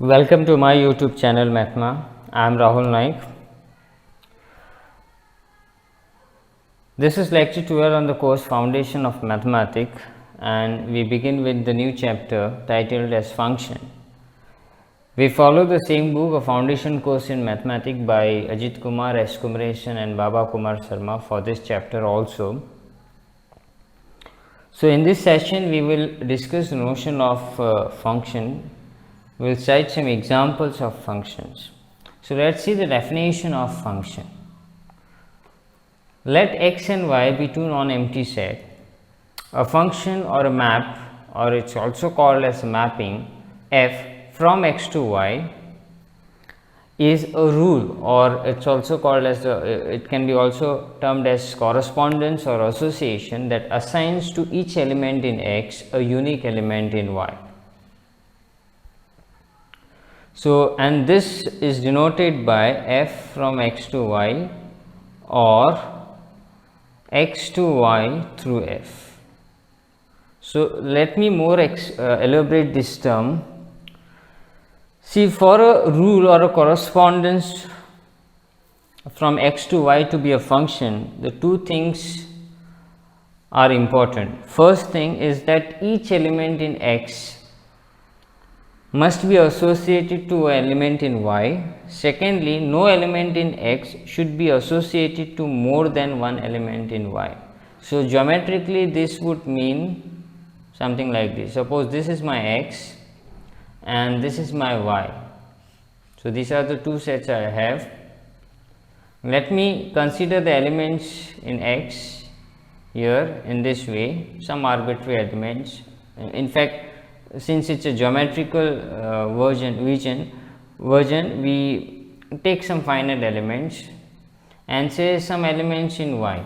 Welcome to my YouTube channel Mathma. I am Rahul Naik. This is lecture 12 on the course Foundation of Mathematics, and we begin with the new chapter titled as Function. We follow the same book, a foundation course in mathematics by Ajit Kumar, S. Kumaresan and Baba Kumar Sharma for this chapter also. So in this session we will discuss the notion of function. We will cite some examples of functions. So let's see the definition of function. Let x and y be two non-empty sets. A function or a map, or it's also called as a mapping, f from x to y is a rule, or it's also called as it can be also termed as correspondence or association that assigns to each element in x a unique element in y. So, and this is denoted by f from x to y or x to y through f. So, let me more elaborate this term. See, for a rule or a correspondence from x to y to be a function, the two things are important. First thing is that each element in x must be associated to an element in y. Secondly, no element in x should be associated to more than one element in y. So, geometrically this would mean something like this. Suppose this is my x and this is my y. So, these are the two sets I have. Let me consider the elements in x here in this way, some arbitrary elements. In fact, since it's a geometrical version, we take some finite elements and say some elements in y.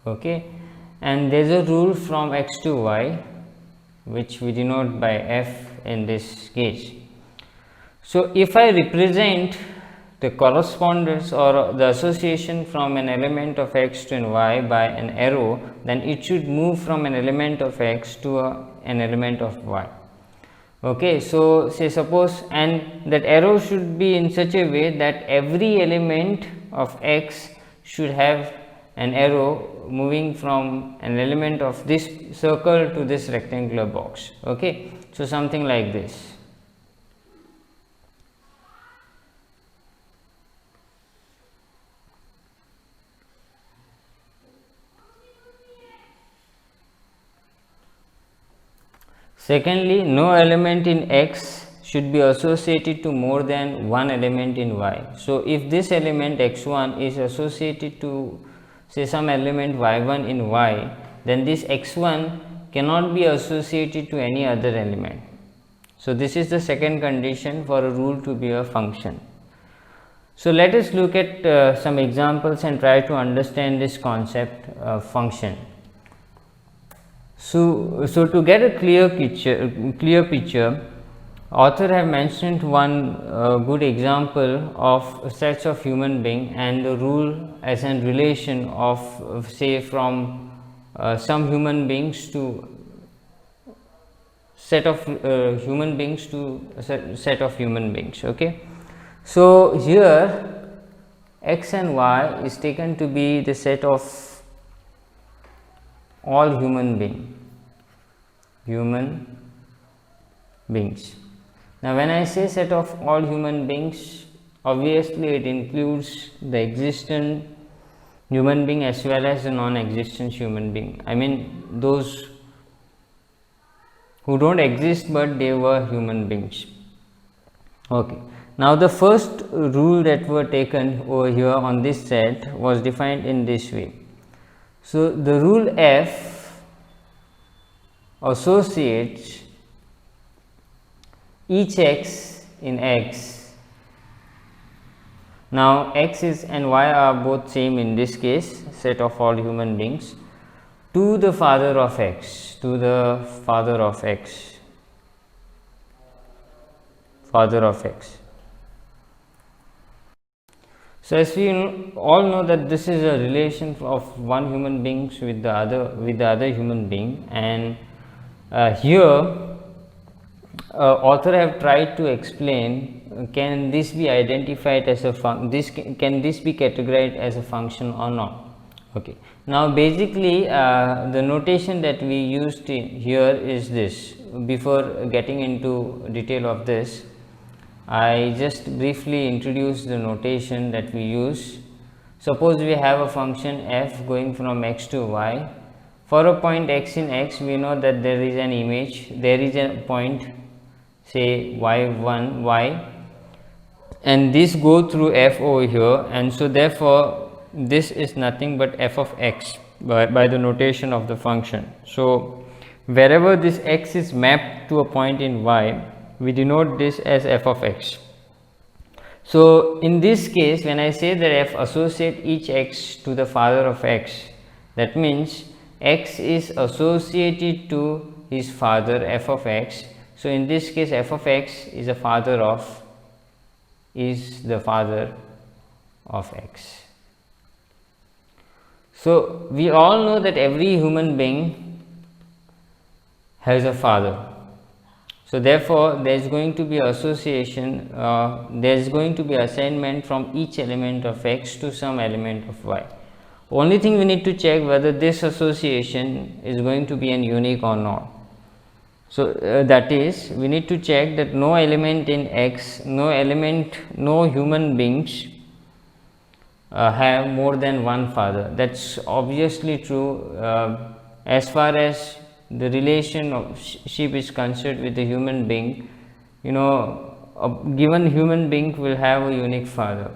Okay, and there is a rule from x to y which we denote by f in this case. So, if I represent the correspondence or the association from an element of x to an y by an arrow, then it should move from an element of x to an element of y. Okay, so say suppose, and that arrow should be in such a way that every element of x should have an arrow moving from an element of this circle to this rectangular box. Okay, so something like this. Secondly, no element in x should be associated to more than one element in y. So, if this element x1 is associated to say some element y1 in y, then this x1 cannot be associated to any other element. So, this is the second condition for a rule to be a function. So, let us look at some examples and try to understand this concept of function. So to get a clear picture, author have mentioned one good example of sets of human being and the rule as a relation of say from some human beings to set of human beings to a set of human beings. Okay, so here x and y is taken to be the set of all human beings. Now, when I say set of all human beings, obviously it includes the existent human being as well as the non-existent human being. I mean those who don't exist but they were human beings. Okay. Now, the first rule that were taken over here on this set was defined in this way. So, the rule f associates each x in x. Now, x is and y are both same in this case, set of all human beings, to the father of x, father of x. So, as we all know that this is a relation of one human being with the other human being, and here author have tried to explain, can this be identified as a can this be categorized as a function or not. Okay. Now basically the notation that we used here is this. Before getting into detail of this, I just briefly introduce the notation that we use. Suppose we have a function f going from x to y. For a point x in x, we know that there is an image, there is a point say y1 y, and this go through f over here, and so therefore this is nothing but f of x by the notation of the function. So wherever this x is mapped to a point in y, we denote this as f of x. So in this case, when I say that f associate each x to the father of x, that means x is associated to his father f of x. So in this case, f of x is the father of x. So we all know that every human being has a father. So therefore there is going to be association, there is going to be assignment from each element of x to some element of y. Only thing we need to check whether this association is going to be an unique or not. So that is, we need to check that no element in x, no human beings have more than one father. That's obviously true as far as the relationship is concerned with the human being. You know, a given human being will have a unique father.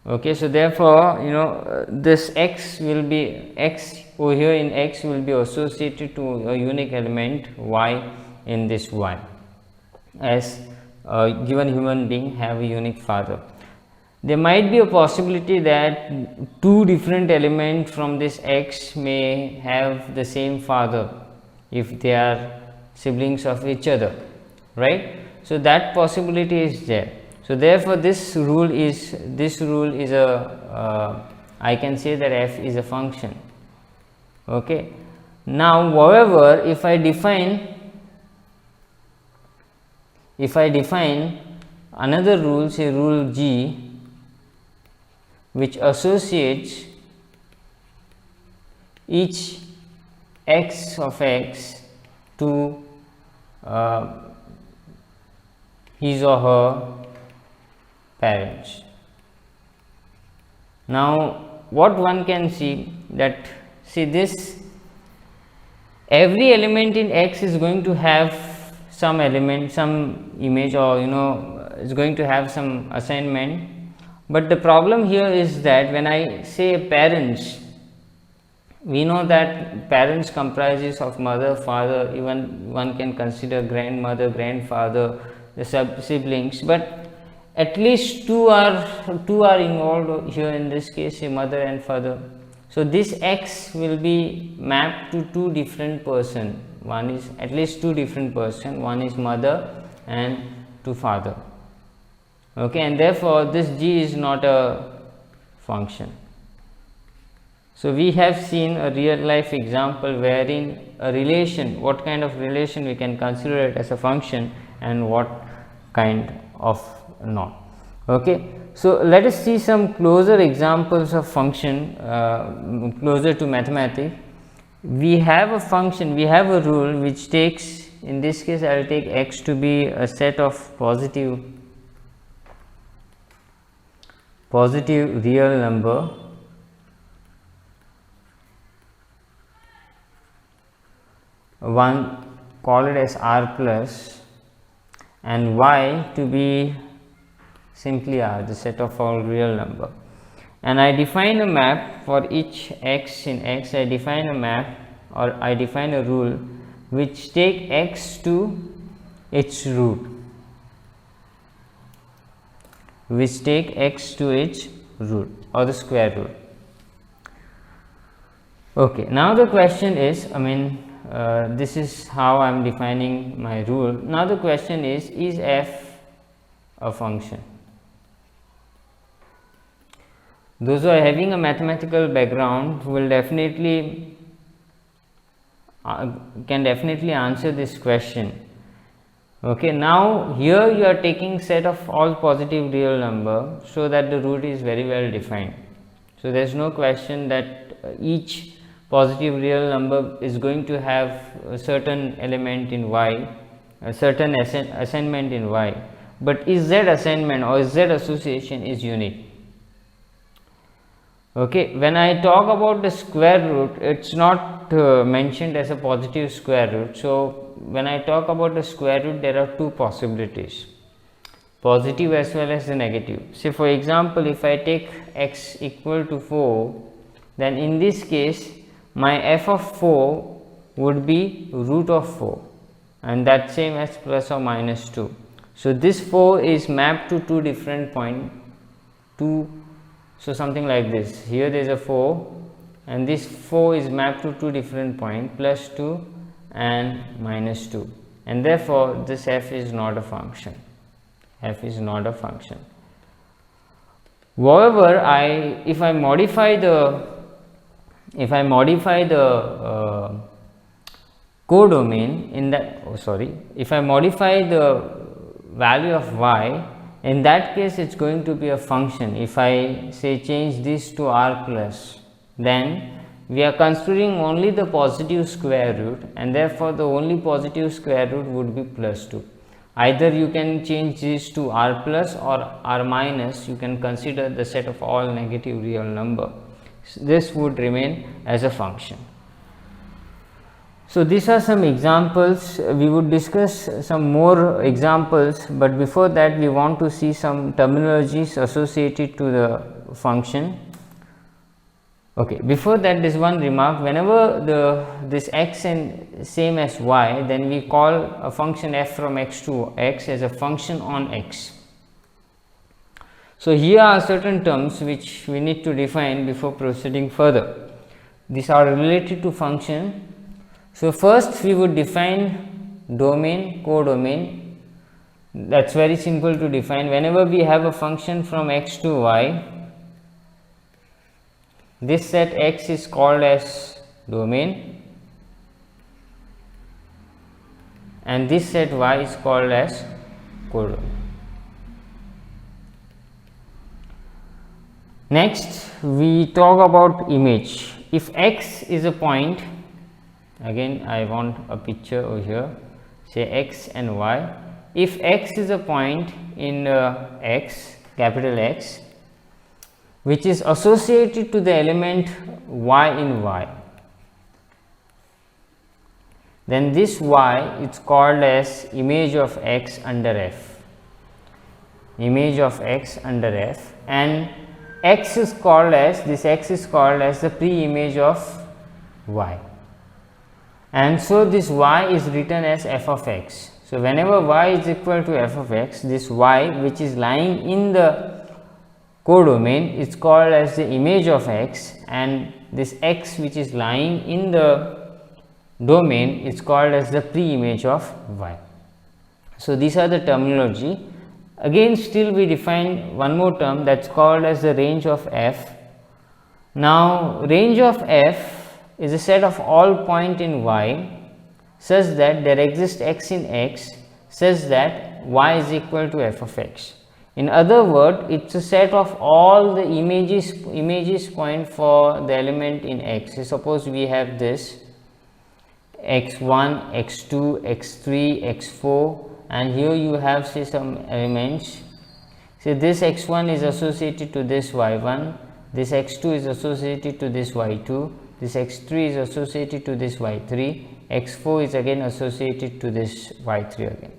Okay, so therefore, you know, this x will be x over here in x will be associated to a unique element y in this y, as a given human being have a unique father. There might be a possibility that two different elements from this x may have the same father if they are siblings of each other, right? So that possibility is there. So therefore this rule is a I can say that f is a function. Okay. Now however, if I define another rule, say rule G, which associates each x of x to his or her parents. Now what one can see, that see this, every element in x is going to have some element, some image, or you know, is going to have some assignment. But the problem here is that when I say parents, we know that parents comprises of mother, father, even one can consider grandmother, grandfather, the siblings, but at least two are involved here in this case, a mother and father. So this x will be mapped to two different person. One is at least two different person. One is mother and to father. Okay, and therefore this G is not a function. So we have seen a real life example wherein a relation, what kind of relation we can consider it as a function and what kind of not. Okay, so let us see some closer examples of function closer to mathematics. We have a function, we have a rule which takes, in this case I will take x to be a set of positive real number one, call it as r plus, and y to be simply r, the set of all real number, and I define a map for each x in x. I define a map, or I define a rule which take x to its root, which take x to its root or the square root. Okay, now the question is, this is how I am defining my rule. Now the question is f a function? Those who are having a mathematical background will definitely can definitely answer this question. Okay, now here you are taking set of all positive real number, so that the root is very well defined. So there is no question that each positive real number is going to have a certain element in y, a certain assignment in y, but is z assignment or z association is unique. Okay, when I talk about the square root, it's not mentioned as a positive square root. So when I talk about the square root, there are two possibilities, positive as well as the negative. Say for example, if I take x equal to 4, then in this case my f of 4 would be root of 4, and that same as plus or minus 2. So this 4 is mapped to two different point, so something like this. Here there is a 4, and this 4 is mapped to two different point, plus 2 and minus 2, and therefore this f is not a function. F is not a function. However, if I modify the codomain in that, if I modify the value of y, in that case it's going to be a function. If I say change this to r plus, then we are considering only the positive square root, and therefore the only positive square root would be plus 2. Either you can change this to r plus or r minus, you can consider the set of all negative real number. This would remain as a function. So these are some examples. We would discuss some more examples, but before that we want to see some terminologies associated to the function. Okay, before that, this one remark: whenever this x and same as y, then we call a function f from x to x as a function on x. So here are certain terms which we need to define before proceeding further. These are related to function. So first we would define domain, codomain. That's very simple to define. Whenever we have a function from x to y, this set x is called as domain, and this set y is called as codomain. Next we talk about image. If x is a point, again I want a picture over here, say x and y. If x is a point in x, capital X, which is associated to the element y in y, then this y is called as image of x under f, image of x under f, and x is called as, this x is called as the pre-image of y, and so this y is written as f of x. So whenever y is equal to f of x, this y which is lying in the codomain is called as the image of x, and this x which is lying in the domain is called as the pre-image of y. So these are the terminology. Again still we define one more term, that's called as the range of f. Now range of f is a set of all point in y such that there exists x in x such that y is equal to f of x. In other words, it's a set of all the images point for the element in x. So suppose we have this x1, x2, x3, x4, and here you have say some elements. So this x1 is associated to this y1, this x2 is associated to this y2, this x3 is associated to this y3, x4 is again associated to this y3 again.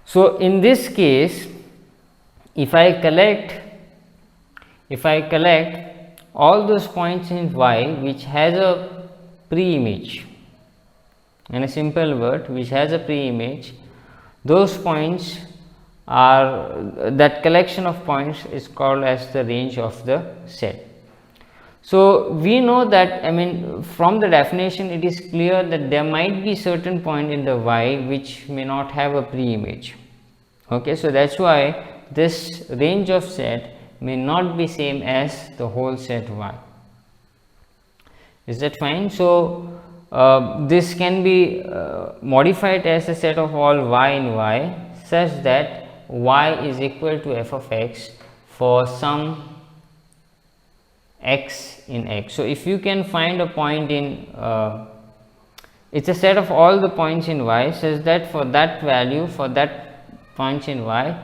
So in this case, if I collect all those points in y which has a pre-image, in a simple word, which has a pre-image, those points are, that collection of points is called as the range of the set. So we know that, I mean, from the definition it is clear that there might be certain point in the y which may not have a pre-image. Okay, so that's why this range of set may not be same as the whole set y. Is that fine? So this can be modified as a set of all y in y such that y is equal to f of x for some x in x. So, if you can find a point in it is a set of all the points in y such that for that value, for that points in y,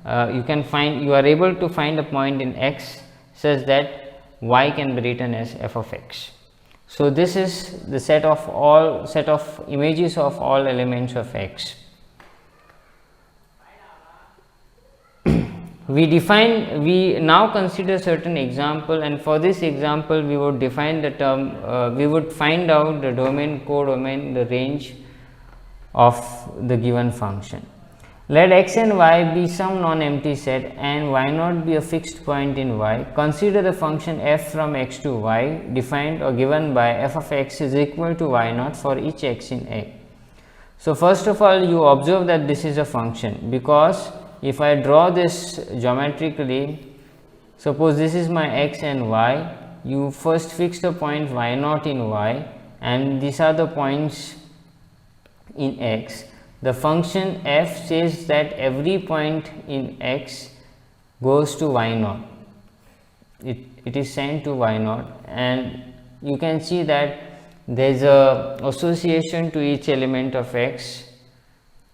you are able to find a point in x such that y can be written as f of x. So, this is the set of images of all elements of x. We now consider certain example, and for this example we would define the term, we would find out the domain, codomain, the range of the given function. Let x and y be some non-empty set and y naught be a fixed point in y. Consider the function f from x to y defined or given by f of x is equal to y naught for each x in a. So, first of all, you observe that this is a function, because if I draw this geometrically, suppose this is my x and y, you first fix the point y naught in y and these are the points in x. The function f says that every point in x goes to y naught, it is sent to y naught, and you can see that there is a association to each element of x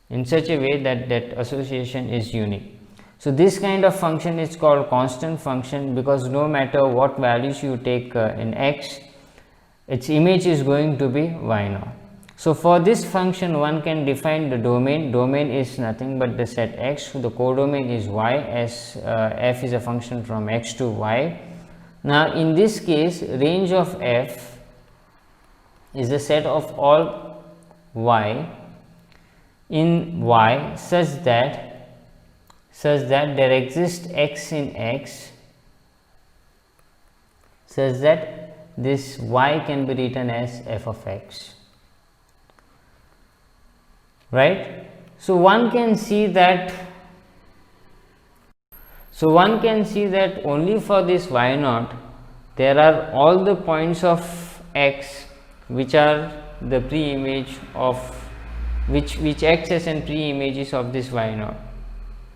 in such a way that that association is unique. So, this kind of function is called constant function, because no matter what values you take in x, its image is going to be y naught. So, for this function one can define the domain. Domain is nothing but the set x, the codomain is y, as f is a function from x to y. Now, in this case range of f is a set of all y in y such that there exists x in x such that this y can be written as f of x, right. So, one can see that only for this y naught there are all the points of x which are the pre-image of which acts as an pre-images of this y naught.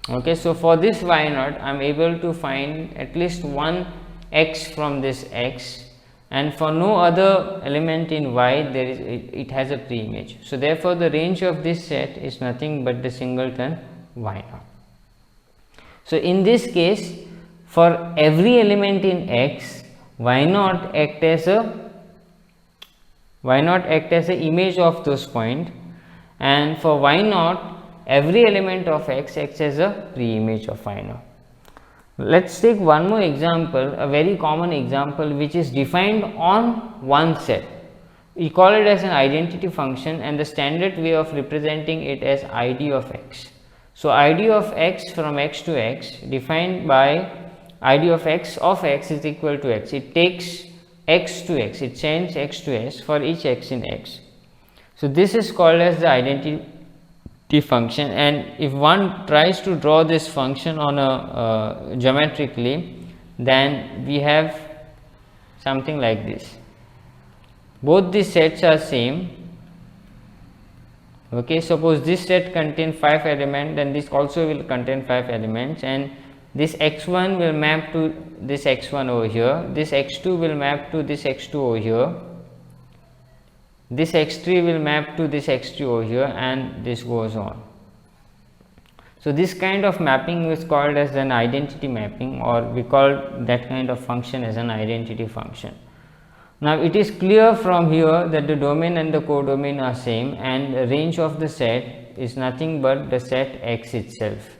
Okay, so for this y naught I am able to find at least one x from this x, and for no other element in y there is it has a pre-image. So, therefore, the range of this set is nothing but the singleton y naught. So, in this case, for every element in x, y naught act as a image of those point, and for y naught every element of x acts as a pre-image of y naught. Let us take one more example, a very common example which is defined on one set. We call it as an identity function, and the standard way of representing it as id of x. So, id of x from x to x defined by id of x is equal to x. It takes x to x, it sends x to s for each x in x. So, this is called as the identity function, and if one tries to draw this function on a geometrically, then we have something like this. Both these sets are same. Okay, suppose this set contains 5 elements, then this also will contain 5 elements, and this x1 will map to this x1 over here, this x2 will map to this x2 over here, this x3 will map to this x3 over here, and this goes on. So, this kind of mapping is called as an identity mapping, or we call that kind of function as an identity function. Now, it is clear from here that the domain and the codomain are same, and the range of the set is nothing but the set x itself,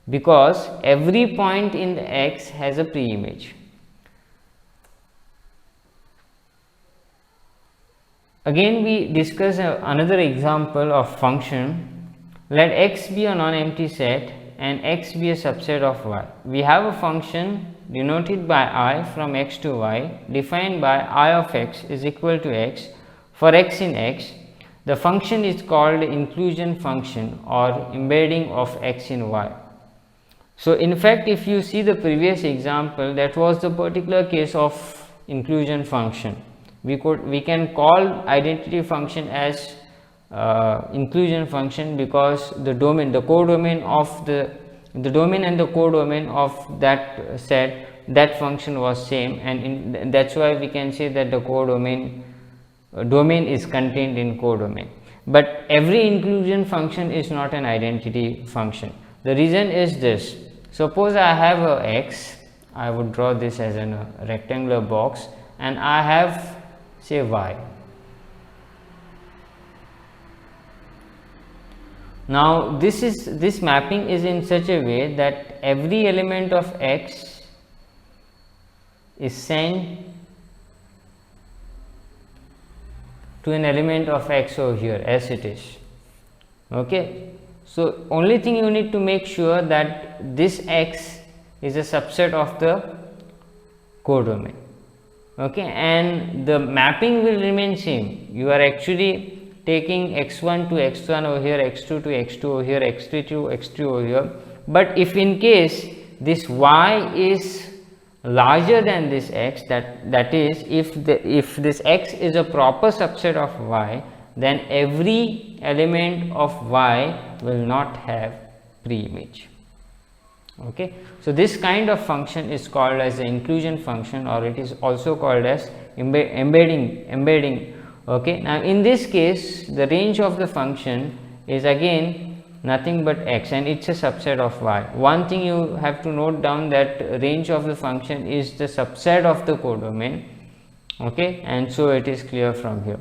because every point in the x has a pre-image. Again, we discuss another example of function. Let x be a non-empty set and x be a subset of y. We have a function denoted by I from x to y defined by I of x is equal to x for x in x. The function is called inclusion function or embedding of x in y. So, in fact, if you see the previous example, that was the particular case of inclusion function. We can call identity function as inclusion function because the domain, the codomain of the domain and the codomain of that set, that function was same, and that's why we can say that the codomain domain is contained in codomain. But every inclusion function is not an identity function. The reason is this: suppose I have a x, I would draw this as a rectangular box, and I have say y. Now this mapping is in such a way that every element of x is sent to an element of x over here as it is. Okay, so only thing you need to make sure that this x is a subset of the codomain. Okay, and the mapping will remain same. You are actually taking x1 to x1 over here, x2 to x2 over here, x3 to x3 over here. But if in case this y is larger than this x, that is if this x is a proper subset of y, then every element of y will not have pre-image. Okay, so this kind of function is called as the inclusion function, or it is also called as embedding. Okay, now in this case the range of the function is again nothing but x, and it's a subset of y. One thing you have to note down, that range of the function is the subset of the codomain. Okay, and so it is clear from here.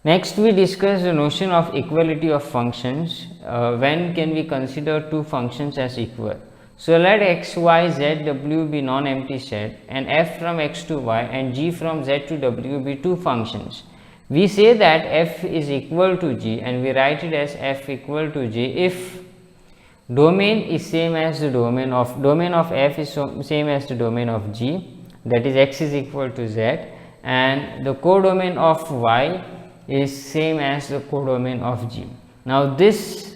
Next we discuss the notion of equality of functions. When can we consider two functions as equal? So let x, y, z, w be non-empty set, and f from x to y and g from z to w be two functions. We say that f is equal to g, and we write it as f equal to g if domain is same as the domain of f is same as the domain of g, that is x is equal to z, and the codomain of y is same as the codomain of g. Now this,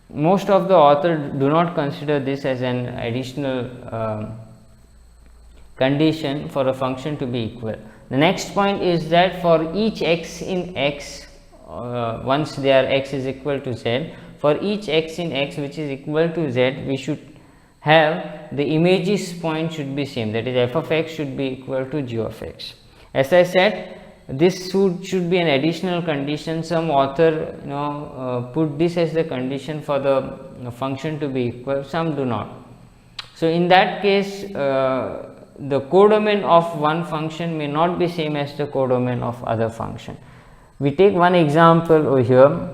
most of the authors do not consider this as an additional condition for a function to be equal. The next point is that for each x in x, once their x is equal to z, for each x in x which is equal to z, we should have the images point should be same, that is f of x should be equal to g of x. As I said, this should be an additional condition. Some author put this as the condition for the function to be equal, some do not. So in that case the codomain of one function may not be same as the codomain of other function. We take one example over here: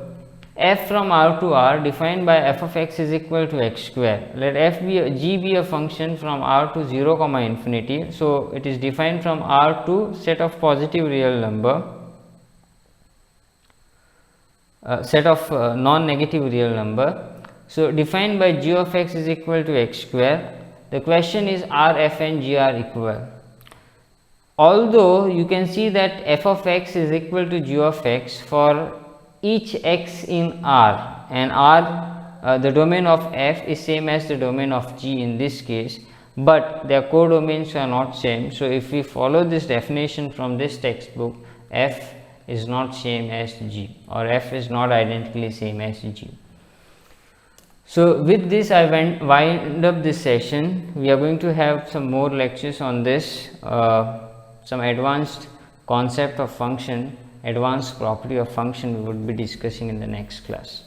f from R to R defined by f of x is equal to x square. Let f be g be a function from R to 0 comma infinity. So it is defined from R to set of positive real number, set of non-negative real number. So defined by g of x is equal to x square. The question is, are f and g are equal? Although you can see that f of x is equal to g of x for each x in R, and R the domain of f is same as the domain of g in this case, but their codomains are not same. So if we follow this definition from this textbook, f is not same as g, or f is not identically same as g. So with this I wind up this session. We are going to have some more lectures on this, some advanced concept of function, advanced property of function we would be discussing in the next class.